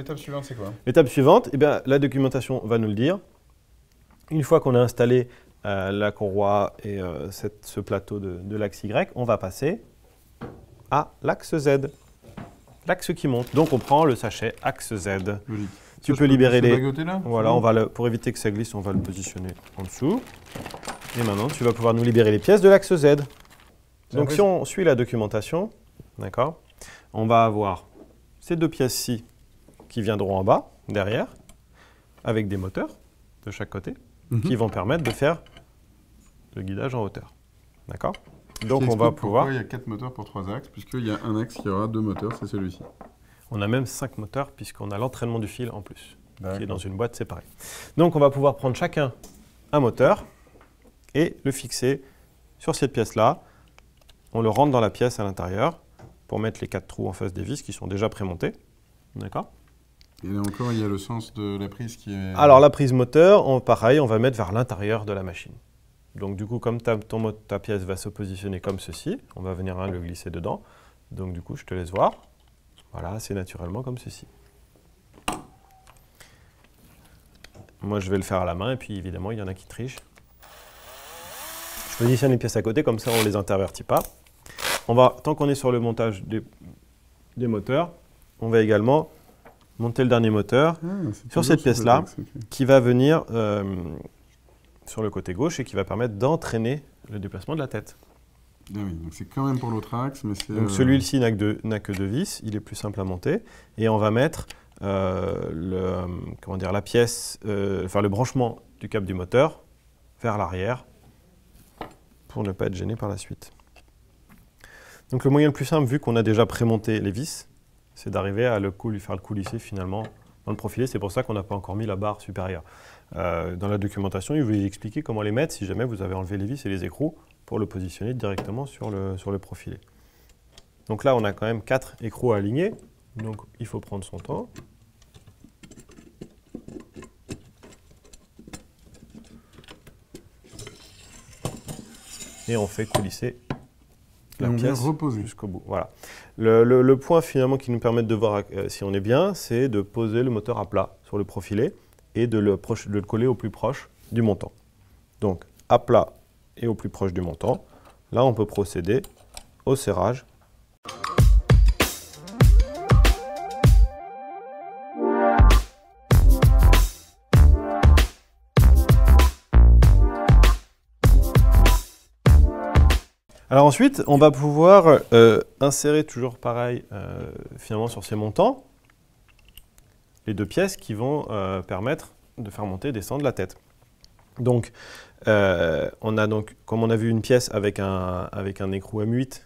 l'étape suivante, c'est quoi? L'étape suivante, eh bien, la documentation va nous le dire. Une fois qu'on a installé la courroie et ce plateau de l'axe Y, on va passer à l'axe Z, l'axe qui monte. Donc on prend le sachet axe Z. Joli. Tu peux libérer les... Là, voilà, pour éviter que ça glisse, on va le positionner en dessous. Et maintenant, tu vas pouvoir nous libérer les pièces de l'axe Z. Donc si on suit la documentation, d'accord, on va avoir ces deux pièces-ci qui viendront en bas, derrière, avec des moteurs de chaque côté, qui vont permettre de faire le guidage en hauteur. D'accord? Donc on va pouvoir... Pourquoi il y a 4 moteurs pour 3 axes, puisqu'il y a un axe qui aura 2 moteurs, c'est celui-ci. On a même 5 moteurs, puisqu'on a l'entraînement du fil en plus, qui est dans une boîte séparée. Donc on va pouvoir prendre chacun un moteur et le fixer sur cette pièce-là. On le rentre dans la pièce à l'intérieur pour mettre les 4 trous en face des vis qui sont déjà prémontés. D'accord? Et là encore, il y a le sens de la prise qui est... Alors la prise moteur, pareil, on va mettre vers l'intérieur de la machine. Donc du coup, comme ta pièce va se positionner comme ceci, on va venir le glisser dedans. Donc du coup, je te laisse voir. Voilà, c'est naturellement comme ceci. Moi, je vais le faire à la main et puis évidemment, il y en a qui trichent. Je positionne les pièces à côté, comme ça, on ne les intervertit pas. Tant qu'on est sur le montage des moteurs, on va également monter le dernier moteur sur cette pièce-là, qui va venir sur le côté gauche et qui va permettre d'entraîner le déplacement de la tête. Ah oui, donc c'est quand même pour l'autre axe, mais c'est... Donc celui-ci n'a que 2 vis, il est plus simple à monter. Et on va mettre la pièce, le branchement du câble du moteur vers l'arrière pour ne pas être gêné par la suite. Donc le moyen le plus simple, vu qu'on a déjà prémonté les vis, c'est d'arriver à faire le coulisser finalement dans le profilé. C'est pour ça qu'on n'a pas encore mis la barre supérieure. Dans la documentation, il vous expliquer comment les mettre si jamais vous avez enlevé les vis et les écrous pour le positionner directement sur le profilé. Donc là, on a quand même 4 écrous à aligner. Donc il faut prendre son temps. Et on fait coulisser la pièce jusqu'au bout. Voilà. Le point finalement qui nous permet de voir si on est bien, c'est de poser le moteur à plat sur le profilé et de le coller au plus proche du montant. Donc à plat et au plus proche du montant. Là, on peut procéder au serrage. Alors ensuite, on va pouvoir insérer toujours pareil finalement sur ces montants les 2 pièces qui vont permettre de faire monter et descendre la tête. Donc, on a donc, comme on a vu, une pièce avec un écrou M8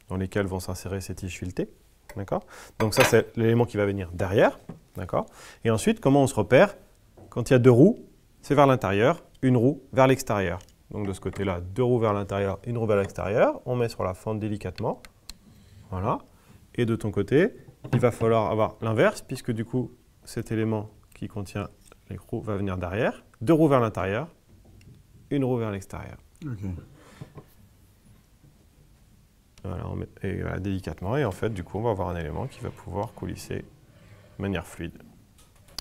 dans lesquels vont s'insérer ces tiges filetées. D'accord? Donc ça, c'est l'élément qui va venir derrière. D'accord? Et ensuite, comment on se repère? Quand il y a 2 roues, c'est vers l'intérieur, une roue vers l'extérieur. Donc de ce côté-là, 2 roues vers l'intérieur, une roue vers l'extérieur. On met sur la fente délicatement. Voilà. Et de ton côté, il va falloir avoir l'inverse, puisque du coup, cet élément qui contient l'écrou va venir derrière. 2 roues vers l'intérieur, une roue vers l'extérieur. Okay. Voilà, voilà, délicatement. Et en fait, du coup, on va avoir un élément qui va pouvoir coulisser de manière fluide.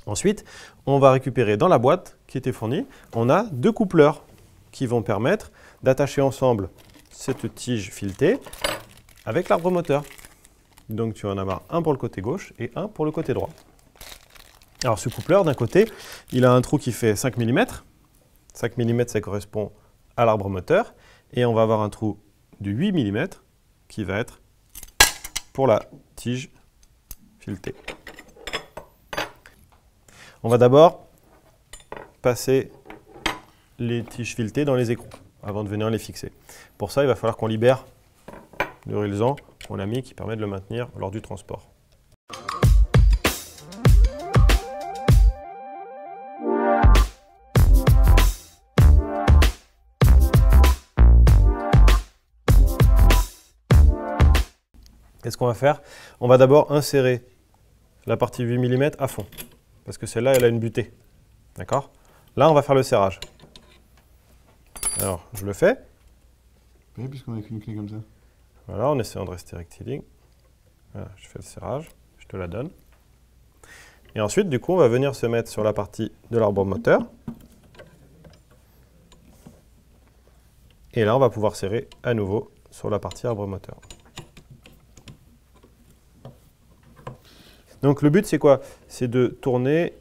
Ensuite, on va récupérer dans la boîte qui était fournie, on a 2 coupleurs qui vont permettre d'attacher ensemble cette tige filetée avec l'arbre moteur. Donc tu vas en avoir un pour le côté gauche et un pour le côté droit. Alors ce coupleur, d'un côté, il a un trou qui fait 5 mm. 5 mm, ça correspond à l'arbre moteur. Et on va avoir un trou de 8 mm qui va être pour la tige filetée. On va d'abord passer les tiges filetées dans les écrous avant de venir les fixer. Pour ça, il va falloir qu'on libère le rulezan qu'on a mis qui permet de le maintenir lors du transport. Qu'est-ce qu'on va faire? On va d'abord insérer la partie 8 mm à fond, parce que celle-là, elle a une butée. D'accord? Là, on va faire le serrage. Alors, je le fais. Oui, puisqu'on n'a qu'une clé comme ça. Voilà, en essayant de rester rectiligne. Voilà, je fais le serrage. Je te la donne. Et ensuite, du coup, on va venir se mettre sur la partie de l'arbre moteur. Et là, on va pouvoir serrer à nouveau sur la partie arbre moteur. Donc le but, c'est quoi? C'est de tourner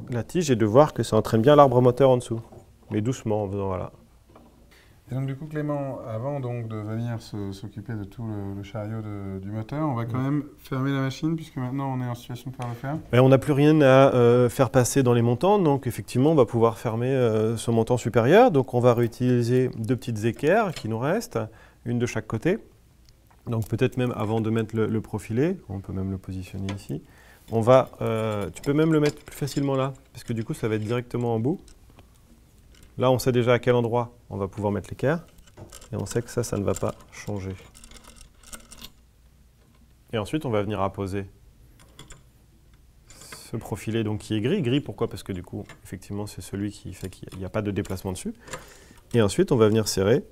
la tige et de voir que ça entraîne bien l'arbre moteur en dessous. Mais doucement, en faisant voilà. Et donc du coup Clément, avant donc de venir s'occuper de tout le chariot du moteur, on va quand même fermer la machine puisque maintenant on est en situation de pouvoir le faire. Et on n'a plus rien à faire passer dans les montants, donc effectivement on va pouvoir fermer ce montant supérieur. Donc on va réutiliser deux petites équerres qui nous restent, une de chaque côté. Donc peut-être même avant de mettre le profilé, on peut même le positionner ici. On va, tu peux même le mettre plus facilement là, parce que du coup ça va être directement en bout. Là on sait déjà à quel endroit on va pouvoir mettre l'équerre, et on sait que ça ne va pas changer. Et ensuite on va venir apposer ce profilé donc, qui est gris. Gris pourquoi? Parce que du coup effectivement c'est celui qui fait qu'il n'y a pas de déplacement dessus. Et ensuite on va venir serrer